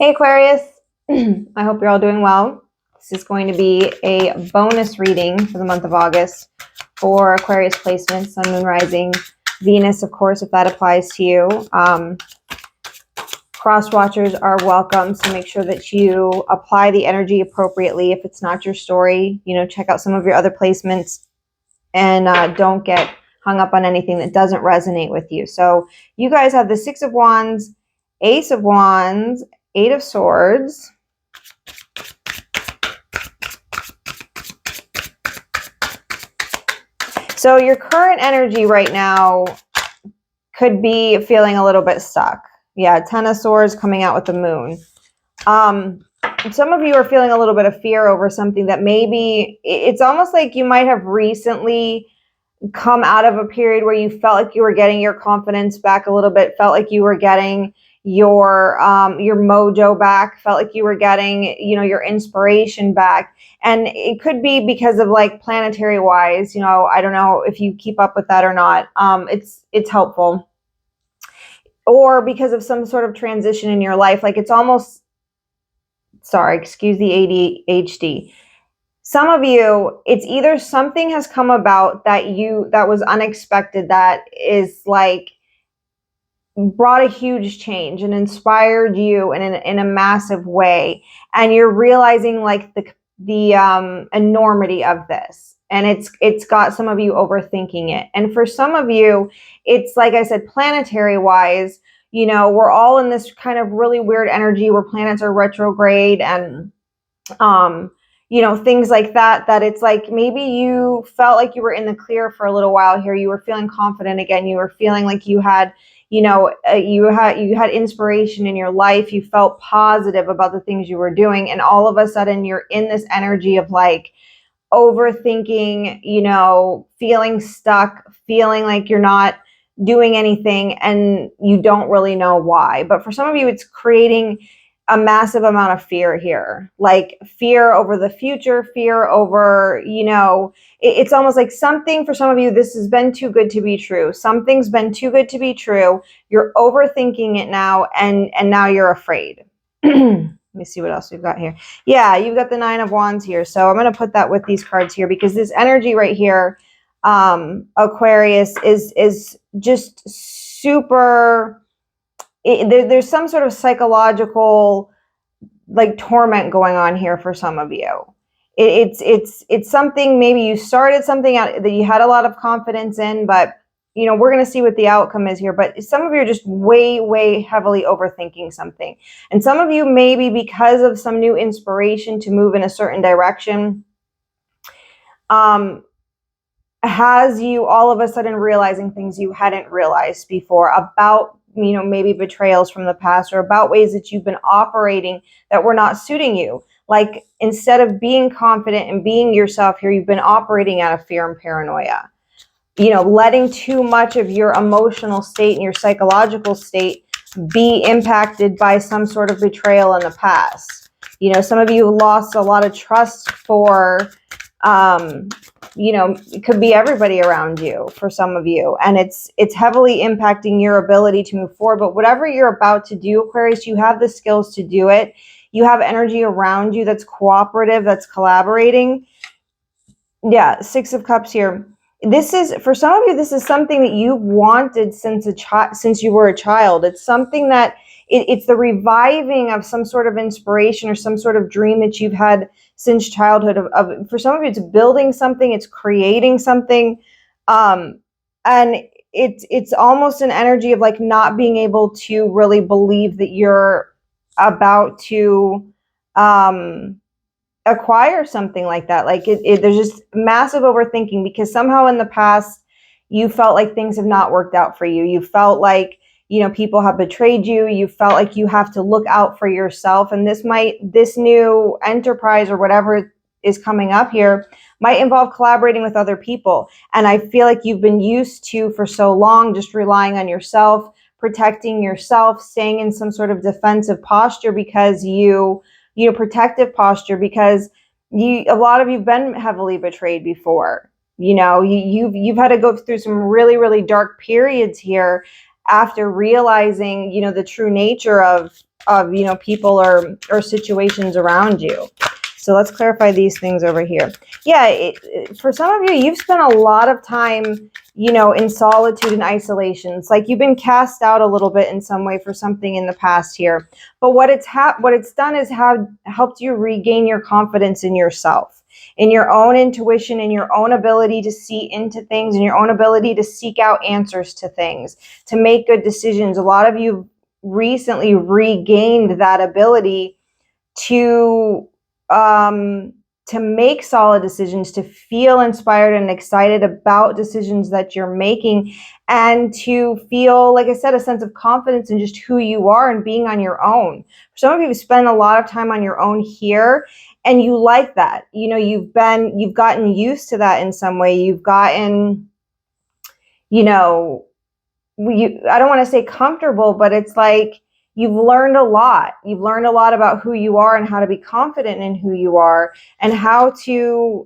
Hey Aquarius, I hope you're all doing well. This is going to be a bonus reading for the month of August for Aquarius placements, Sun, Moon, Rising, Venus, of course, if that applies to you. Cross watchers are welcome, so make sure that you apply the energy appropriately. If it's not your story, check out some of your other placements and don't get hung up on anything that doesn't resonate with you. So you guys have the Six of Wands, Ace of Wands, Eight of Swords, so your current energy right now could be feeling a little bit stuck. Yeah, Ten of Swords coming out with the Moon. Some of you are feeling a little bit of fear over something that maybe, it's almost like you might have recently come out of a period where you felt like you were getting your confidence back a little bit, felt like you were getting your mojo back, felt like you were getting, your inspiration back. And it could be because of like planetary wise, I don't know if you keep up with that or not. It's helpful. Or because of some sort of transition in your life, like it's almost, sorry, excuse the ADHD. Some of you, it's either something has come about that was unexpected, that is like brought a huge change and inspired you in a massive way, and you're realizing like the enormity of this, and it's got some of you overthinking it. And for some of you, it's like I said, planetary wise, we're all in this kind of really weird energy where planets are retrograde and things like that, that it's like maybe you felt like you were in the clear for a little while here. You were feeling confident again. You were feeling like you had, you had inspiration in your life. You felt positive about the things you were doing. And all of a sudden you're in this energy of like overthinking, feeling stuck, feeling like you're not doing anything and you don't really know why. But for some of you, it's creating a massive amount of fear here, like fear over the future, fear over, it's almost like something for some of you, this has been too good to be true. Something's been too good to be true. You're overthinking it now, and now you're afraid. Let me see what else we've got here. Yeah, you've got the Nine of Wands here. So I'm going to put that with these cards here, because this energy right here, Aquarius, is just super... there's some sort of psychological like torment going on here for some of you. It's something, maybe you started something out that you had a lot of confidence in, but we're going to see what the outcome is here. But some of you are just way heavily overthinking something, and some of you, maybe because of some new inspiration to move in a certain direction, has you all of a sudden realizing things you hadn't realized before about maybe betrayals from the past, or about ways that you've been operating that were not suiting you. Like, instead of being confident and being yourself here, you've been operating out of fear and paranoia. Letting too much of your emotional state and your psychological state be impacted by some sort of betrayal in the past. Some of you lost a lot of trust for, it could be everybody around you for some of you, and it's heavily impacting your ability to move forward. But whatever you're about to do, Aquarius, you have the skills to do it. You have energy around you that's cooperative, that's collaborating. Yeah, Six of Cups here. This is, for some of you, this is something that you've wanted since you were a child. It's something that it's the reviving of some sort of inspiration or some sort of dream that you've had since childhood. For some of you, it's building something, it's creating something, and it's almost an energy of like not being able to really believe that you're about to acquire something like that. Like there's just massive overthinking, because somehow in the past you felt like things have not worked out for you. You felt like, people have betrayed you. You felt like you have to look out for yourself. And this new enterprise or whatever is coming up here might involve collaborating with other people. And I feel like you've been used to, for so long, just relying on yourself, protecting yourself, staying in some sort of defensive posture because protective posture, because a lot of you've been heavily betrayed before. You've had to go through some really dark periods here after realizing, the true nature of of, you know, people or situations around you. So let's clarify these things over here. Yeah, for some of you, you've spent a lot of time, you know, in solitude and isolation. It's like you've been cast out a little bit in some way for something in the past here. But what it's done is helped you regain your confidence in yourself, in your own intuition, in your own ability to see into things, in your own ability to seek out answers to things, to make good decisions. A lot of you recently regained that ability to make solid decisions, to feel inspired and excited about decisions that you're making, and to feel, like I said, a sense of confidence in just who you are and being on your own. Some of you spend a lot of time on your own here, and you like that. You know, you've gotten used to that in some way. You've gotten, you know, I don't want to say comfortable, but it's like you've learned a lot. You've learned a lot about who you are and how to be confident in who you are, and how to,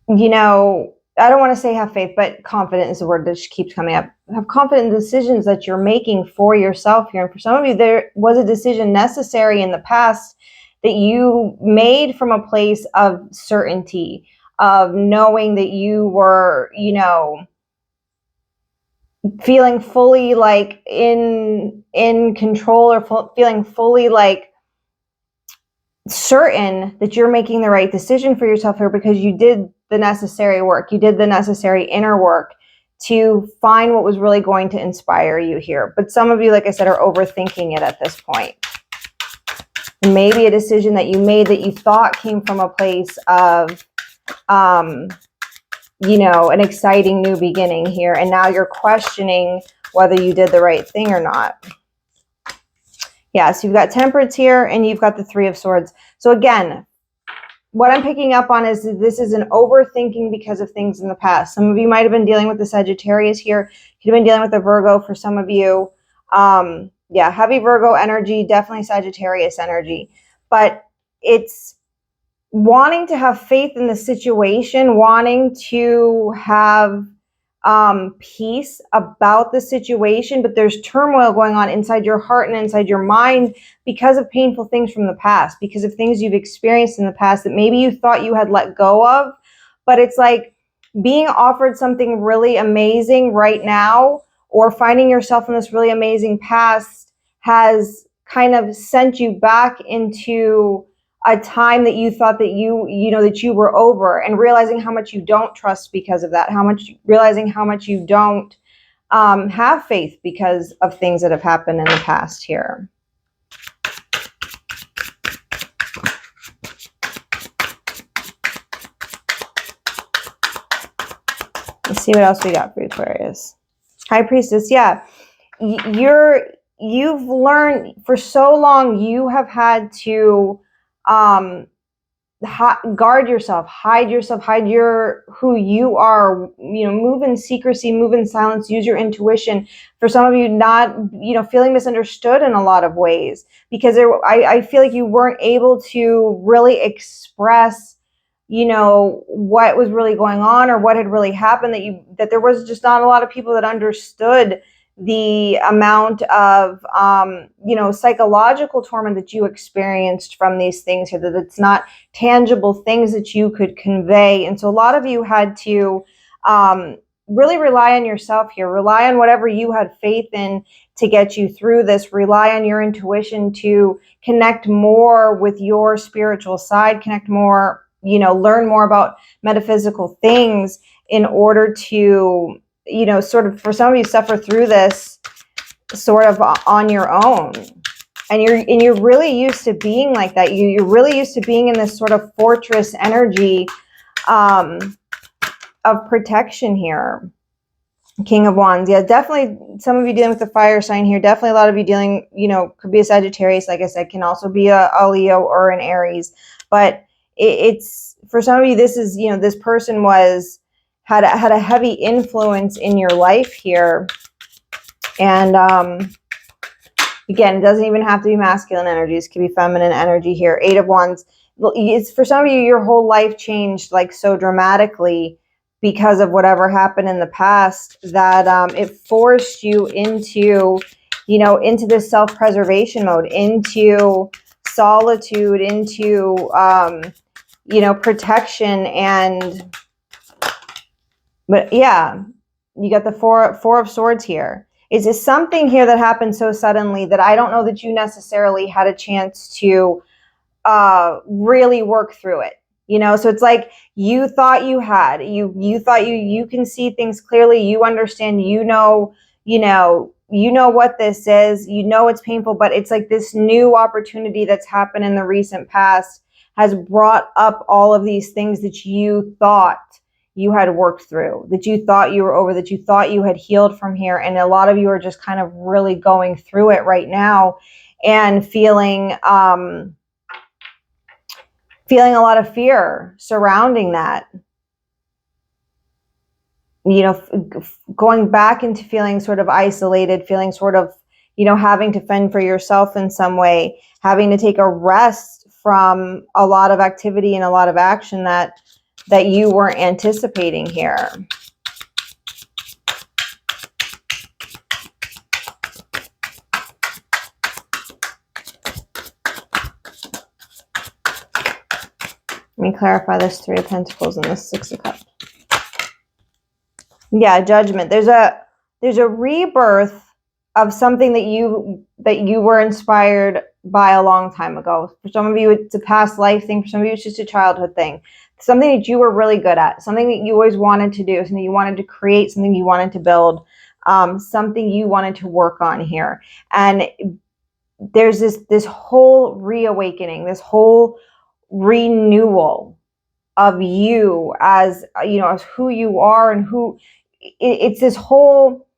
you know, I don't want to say have faith, but confident is the word that just keeps coming up. Have confident in the decisions that you're making for yourself here. And for some of you, there was a decision necessary in the past that you made from a place of certainty, of knowing that you were, you know, feeling fully like in control, or feeling fully like certain that you're making the right decision for yourself here, because you did the necessary work. You did the necessary inner work to find what was really going to inspire you here. But some of you, like I said, are overthinking it at this point. Maybe a decision that you made that you thought came from a place of you know, an exciting new beginning here, and now you're questioning whether you did the right thing or not. Yeah, so you've got Temperance here, and you've got the Three of Swords. So again, what I'm picking up on is this is an overthinking because of things in the past. Some of you might have been dealing with the Sagittarius here. You've been dealing with the Virgo for some of you. Yeah, heavy Virgo energy, definitely Sagittarius energy. But it's wanting to have faith in the situation, wanting to have peace about the situation, but there's turmoil going on inside your heart and inside your mind because of painful things from the past, because of things you've experienced in the past that maybe you thought you had let go of. But it's like being offered something really amazing right now, or finding yourself in this really amazing past, has kind of sent you back into a time that you thought that you know that you were over, and realizing how much you don't trust because of that, realizing how much you don't have faith because of things that have happened in the past here. Let's see what else we got for Aquarius. High Priestess, yeah. You've learned for so long, you have had to guard yourself, hide who you are, you know, move in secrecy, move in silence, use your intuition. For some of you, not, you know, feeling misunderstood in a lot of ways, because I feel like you weren't able to really express, you know, what was really going on or what had really happened, that there was just not a lot of people that understood the amount of, you know, psychological torment that you experienced from these things here, that it's not tangible things that you could convey. And so a lot of you had to really rely on yourself here, rely on whatever you had faith in to get you through this, rely on your intuition to connect more with your spiritual side, connect more, you know, learn more about metaphysical things in order to, you know, sort of, for some of you, suffer through this sort of on your own. And you're really used to being like that. You're really used to being in this sort of fortress energy of protection here. King of Wands. Yeah, definitely some of you dealing with the fire sign here. Definitely a lot of you dealing, you know, could be a Sagittarius, like I said, can also be a Leo or an Aries. But it's, for some of you, this is, you know, this person had a heavy influence in your life here. And again, it doesn't even have to be masculine energies. It could be feminine energy here. Eight of Wands. It's, for some of you, your whole life changed like so dramatically because of whatever happened in the past, that it forced you into you know, into this self-preservation mode, into solitude, into, you know, protection. And, but yeah, you got the four of swords here. Is this something here that happened so suddenly that I don't know that you necessarily had a chance to really work through it? You know, so it's like you thought you thought you can see things clearly, you understand, you know what this is, you know it's painful, but it's like this new opportunity that's happened in the recent past has brought up all of these things that you thought you had worked through, that you thought you were over, that you thought you had healed from here. And a lot of you are just kind of really going through it right now and feeling a lot of fear surrounding that. You know, going back into feeling sort of isolated, feeling sort of, you know, having to fend for yourself in some way, having to take a rest from a lot of activity and a lot of action that you weren't anticipating here. Let me clarify this Three of Pentacles and this Six of Cups. Yeah, Judgment. There's a rebirth of something that you were inspired by a long time ago. For some of you, it's a past life thing. For some of you, it's just a childhood thing. Something that you were really good at, something that you always wanted to do, something you wanted to create, something you wanted to build, something you wanted to work on here. And there's this whole reawakening, this whole renewal of you as, you know, as who you are and who it's this whole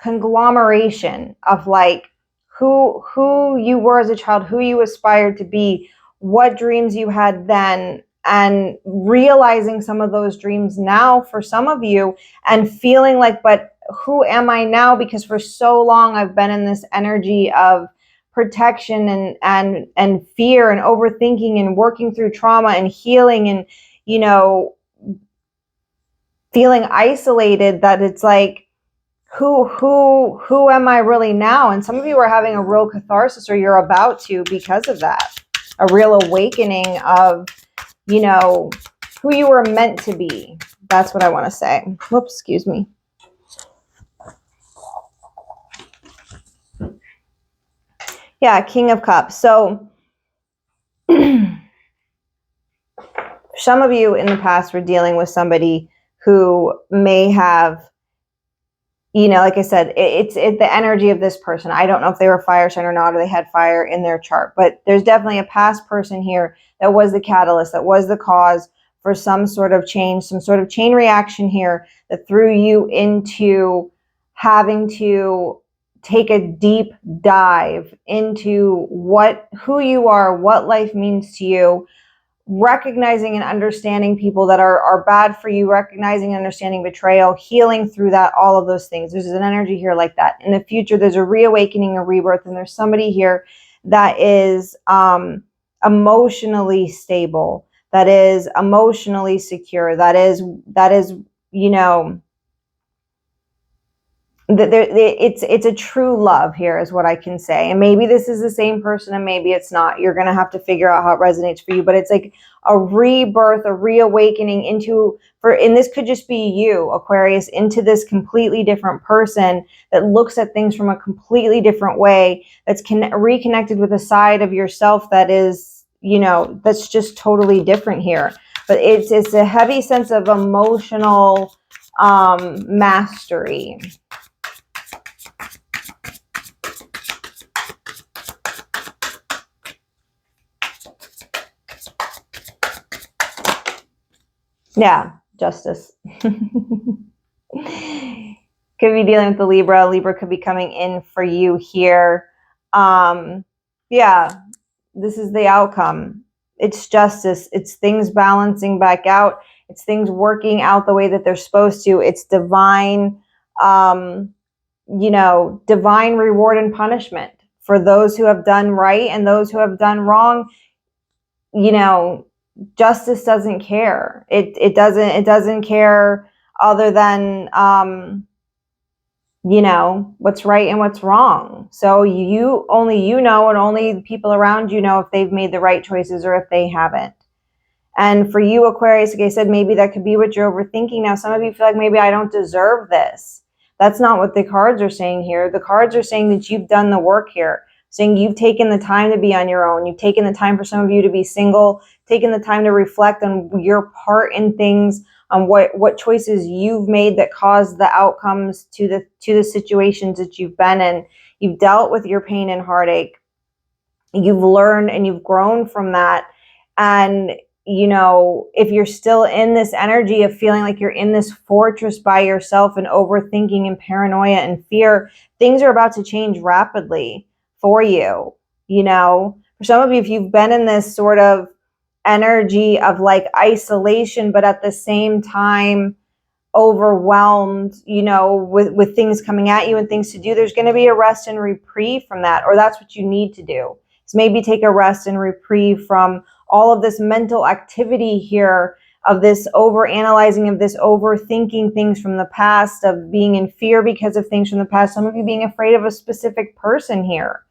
conglomeration of like who you were as a child, who you aspired to be, what dreams you had then, and realizing some of those dreams now for some of you, and feeling like, but who am I now? Because for so long I've been in this energy of protection and fear and overthinking and working through trauma and healing and, you know, feeling isolated, that it's like, who am I really now? And some of you are having a real catharsis, or you're about to, because of that, a real awakening of, you know, who you were meant to be. That's what I want to say. Whoops, excuse me. Yeah, King of Cups. So some of you in the past were dealing with somebody who may have, you know, like I said, it's the energy of this person. I don't know if they were fire sign or not, or they had fire in their chart, but there's definitely a past person here that was the catalyst, that was the cause for some sort of change, some sort of chain reaction here that threw you into having to take a deep dive into who you are, what life means to you, recognizing and understanding people that are bad for you, recognizing and understanding betrayal, healing through that, all of those things. There's an energy here like that. In the future, there's a reawakening, a rebirth, and there's somebody here that is emotionally stable, that is emotionally secure, that is, you know, it's a true love here is what I can say. And maybe this is the same person and maybe it's not. You're going to have to figure out how it resonates for you, but it's like a rebirth, a reawakening into, and this could just be you, Aquarius, into this completely different person that looks at things from a completely different way, that's reconnected with a side of yourself that is, you know, that's just totally different here. But it's a heavy sense of emotional mastery. Yeah, Justice. Could be dealing with the Libra. Libra could be coming in for you here. Yeah, this is the outcome. It's justice. It's things balancing back out. It's things working out the way that they're supposed to. It's divine, you know, divine reward and punishment for those who have done right and those who have done wrong. You know, justice doesn't care. It doesn't care, other than you know, what's right and what's wrong. So only you know, and only the people around you know if they've made the right choices or if they haven't. And for you, Aquarius, like I said, maybe that could be what you're overthinking now. Some of you feel like maybe I don't deserve this. That's not what the cards are saying here. The cards are saying that you've done the work here, saying you've taken the time to be on your own. You've taken the time for some of you to be single, taken the time to reflect on your part in things, on what choices you've made that caused the outcomes to the situations that you've been in. You've dealt with your pain and heartache. You've learned and you've grown from that. And you know, if you're still in this energy of feeling like you're in this fortress by yourself and overthinking and paranoia and fear, things are about to change rapidly for you. You know, for some of you, if you've been in this sort of energy of like isolation, but at the same time overwhelmed, you know, with things coming at you and things to do, there's going to be a rest and reprieve from that, or that's what you need to do. So maybe take a rest and reprieve from all of this mental activity here, of this over analyzing, of this overthinking things from the past, of being in fear because of things from the past. Some of you being afraid of a specific person here.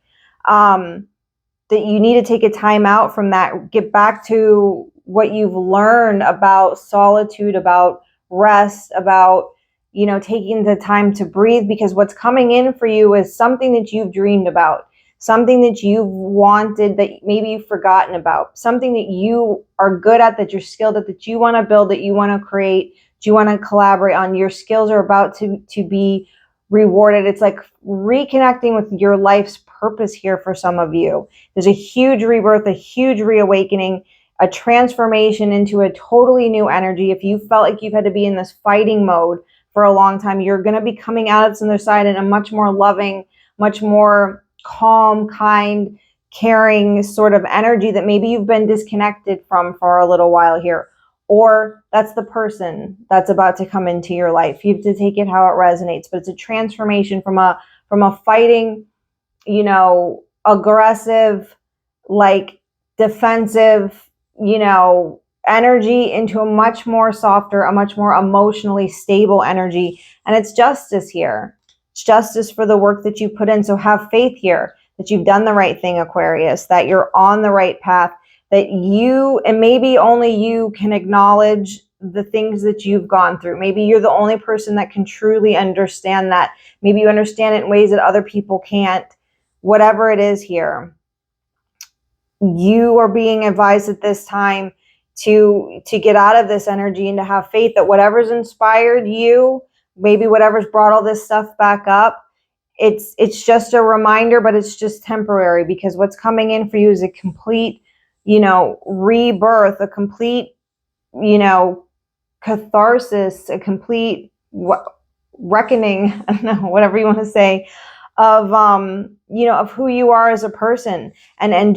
That you need to take a time out from that, get back to what you've learned about solitude, about rest, about, you know, taking the time to breathe, because what's coming in for you is something that you've dreamed about, something that you've wanted that maybe you've forgotten about, something that you are good at, that you're skilled at, that you want to build, that you want to create, that you want to collaborate on. Your skills are about to be rewarded. It's like reconnecting with your life's purpose here for some of you. There's a huge rebirth, a huge reawakening, a transformation into a totally new energy. If you felt like you've had to be in this fighting mode for a long time, you're going to be coming out of this other side in a much more loving, much more calm, kind, caring sort of energy that maybe you've been disconnected from for a little while here. Or that's the person that's about to come into your life. You have to take it how it resonates, but it's a transformation from a fighting, you know, aggressive, like defensive, you know, energy into a much more softer, a much more emotionally stable energy. And it's justice here. It's justice for the work that you put in. So have faith here that you've done the right thing, Aquarius, that you're on the right path, that you, and maybe only you, can acknowledge the things that you've gone through. Maybe you're the only person that can truly understand that. Maybe you understand it in ways that other people can't. Whatever it is here, you are being advised at this time to get out of this energy and to have faith that whatever's inspired you, maybe whatever's brought all this stuff back up, it's just a reminder, but it's just temporary, because what's coming in for you is a complete, you know, rebirth, a complete, you know, catharsis, a complete reckoning, I don't know, whatever you want to say, of you know, of who you are as a person. And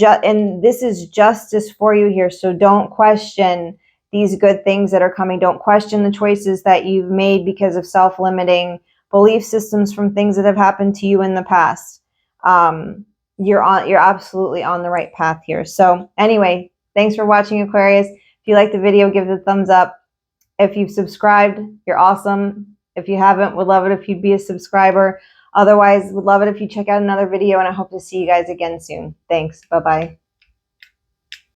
this is justice for you here. So don't question these good things that are coming. Don't question the choices that you've made because of self-limiting belief systems from things that have happened to you in the past. You're absolutely on the right path here. So anyway, thanks for watching, Aquarius. If you like the video, give it a thumbs up. If you've subscribed, you're awesome. If you haven't, would love it if you'd be a subscriber. Otherwise, would love it if you check out another video, and I hope to see you guys again soon. Thanks. Bye-bye.